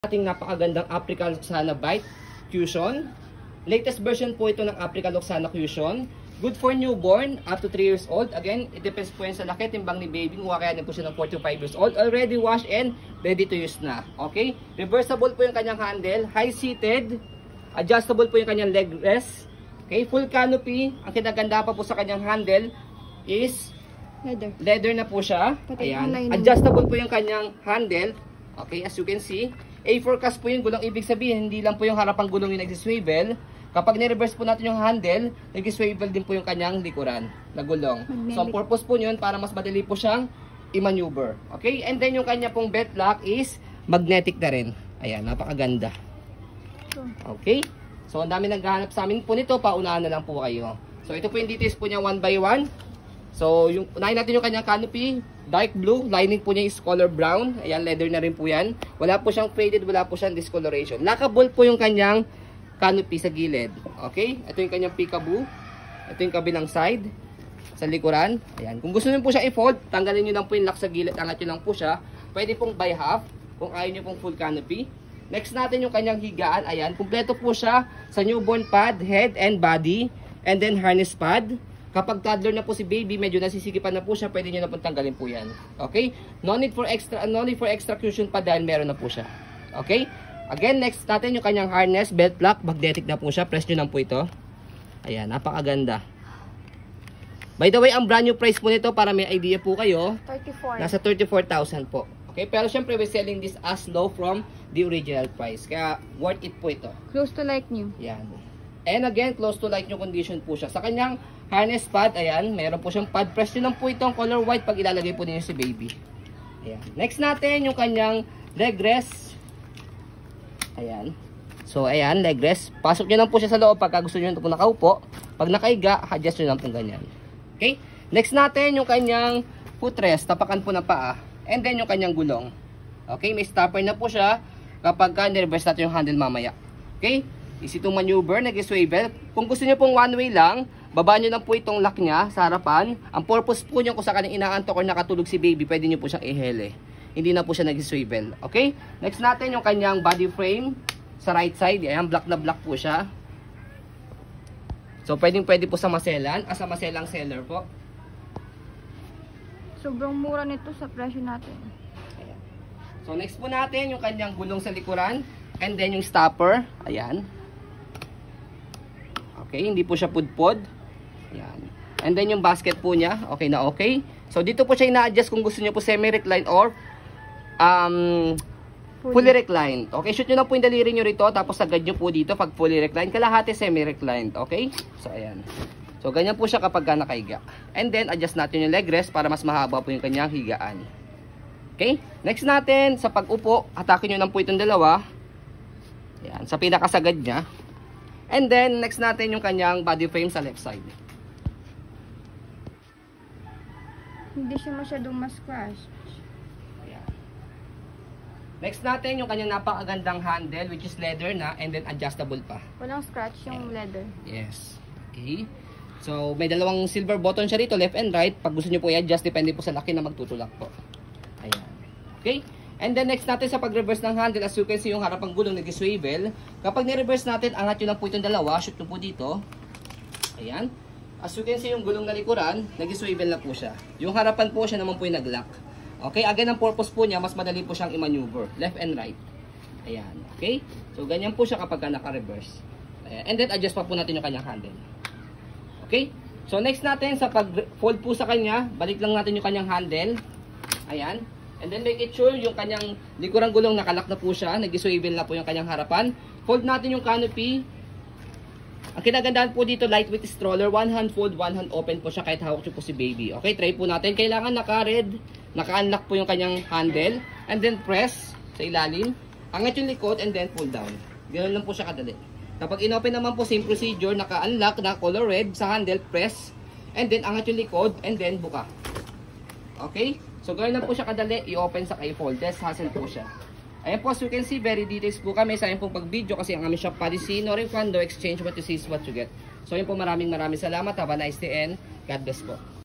Ating napakagandang Africa Luxana Bite Cushion. Latest version po ito ng Africa Luxana Cushion. Good for newborn up to 3 years old. Again, it depends po yan sa laki, timbang ni baby. Kaya po siya ng 4 to 5 years old. Already washed and ready to use na. Okay? Reversible po yung kanyang handle. High-seated. Adjustable po yung kanyang leg rest. Okay? Full canopy. Ang kinaganda pa po sa kanyang handle is leather na po siya. Ayan. Adjustable po yung kanyang handle. Okay? As you can see. A4 cast po yung gulong, ibig sabihin hindi lang po yung harapang gulong yung nagsiswivel. Kapag ni-reverse po natin yung handle, nag-swivel din po yung kanyang likuran na gulong. So ang purpose po yun para mas madali po siyang i-maneuver. Okay? And then yung kanya pong belt lock is magnetic na rin. Ayan, napakaganda. Okay? So ang dami naghahanap sa amin po nito, paunahan na lang po kayo. So ito po yung details po niya 1 by 1. So yung unahin natin yung kanyang canopy. Dark blue, lining po niya is color brown. Ayan, leather na rin po yan. Wala po siyang faded, wala po siyang discoloration. Lockable po yung kanyang canopy sa gilid. Okay? Ito yung kanyang peekaboo. Ito yung kabilang side. Sa likuran. Ayan. Kung gusto niyo po siya i-fold, tanggalin niyo lang po yung lock sa gilid. Angat niyo lang po siya. Pwede pong by half. Kung ayaw niyo pong full canopy. Next natin yung kanyang higaan. Ayan. Kumpleto po siya sa newborn pad, head and body. And then harness pad. Kapag toddler na po si baby, medyo nasisikipan na po siya, pwede nyo na pong tanggalin po yan. Okay? No need for extra cushion pa dahil meron na po siya. Okay? Again, next natin yung kanyang harness, belt lock, magnetic na po siya. Press nyo lang po ito. Ayan, napakaganda. By the way, ang brand new price po nito para may idea po kayo, 34. nasa 34,000 po. Okay? Pero syempre, we're selling this as low from the original price. Kaya, worth it po ito. Close to like new. Yan. And again, close to like new condition po siya. Sa kanyang harness pad, ayan, meron po siyang pad. Press nyo lang po itong color white pag ilalagay po ninyo si baby. Ayan. Next natin, yung kanyang leg rest. Ayan. So, ayan, leg rest. Pasok nyo lang po siya sa loob pagka gusto nyo po nakaupo. Pag nakaiga, adjust nyo lang po ganyan. Okay? Next natin, yung kanyang footrest. Tapakan po ng paa. And then, yung kanyang gulong. Okay? May stopper na po siya kapag ka-reverse natin yung handle mamaya. Okay? Easy to maneuver, nag-swivel. Kung gusto niyo pong one way lang, baba niyo lang po itong lock niya sa harapan. Ang purpose po niyo kung sakaling inaantok or nakatulog si baby, pwede niyo po siyang ihele. Hindi na po siya nag-swivel. Okay? Next natin yung kanyang body frame sa right side. Ayan, black na black po siya. So, pwede po sa maselan. Sa maselang seller po. Sobrang mura nito sa presyo natin. Ayan. So, next po natin yung kanyang gulong sa likuran. And then yung stopper. Ayan. Okay, hindi po siya pudpod. Ayan. And then yung basket po niya, okay na okay. So dito po siya ina-adjust kung gusto niyo po semi-recline or fully reclined. Okay, shoot niyo lang po yung daliri niyo rito, tapos agad niyo po dito pag fully reclined, kalahati semi-reclined. Okay? So ayan. So ganyan po siya kapag nakaiga. And then adjust natin yung leg rest para mas mahaba po yung kanyang higaan. Okay? Next natin, sa pag-upo, atakin niyo lang po itong dalawa. Ayan, sa pinakasagad niya. And then, next natin yung kanyang body frame sa left side. Hindi siya masyadong mas-crash. Ayan. Next natin yung kanyang napakagandang handle, which is leather na, and then adjustable pa. Walang scratch yung leather. Yes. Okay. So, may dalawang silver button siya rito, left and right. Pag gusto nyo po i-adjust, depende po sa laki na magtutulak po. Ayan. Okay. And then next natin sa pag-reverse ng handle, as you can see yung harapang gulong nag-swivel. Kapag ni-reverse natin, angat nyo lang po itong dalawa, shoot nyo po dito. Ayan. As you can see yung gulong na likuran, nag-swivel na po siya. Yung harapan po siya naman po yung nag-lock. Okay, again ang purpose po niya, mas madali po siyang i-maneuver, left and right. Ayan, okay. So ganyan po siya kapag naka-reverse. And then adjust pa po natin yung kanyang handle. Okay. So next natin sa pag-fold po sa kanya, balik lang natin yung kanyang handle. Ayan. And then make it sure yung kanyang likurang gulong nakalak na po siya. Nag-swivel na po yung kanyang harapan. Fold natin yung canopy. Ang kinagandaan po dito, lightweight stroller. One hand fold, one hand open po siya kahit hawak siya po si baby. Okay, try po natin. Kailangan naka-red, naka-unlock po yung kanyang handle. And then press sa ilalim. Angat yung likod and then pull down. Ganoon lang po siya kadali. Kapag in-open naman po, same procedure. Naka-unlock na color red sa handle, press. And then angat yung likod and then buka. Okay? So, gawin lang po siya kadali, i-open sa kay-fold. Less hassle po siya. Ayan po, as you can see, very details po kami sa ayan pong pag-video kasi ang aming shop policy, no refund, no exchange, what you see is what you get. So, yun po, maraming salamat. Have a nice day and God bless po.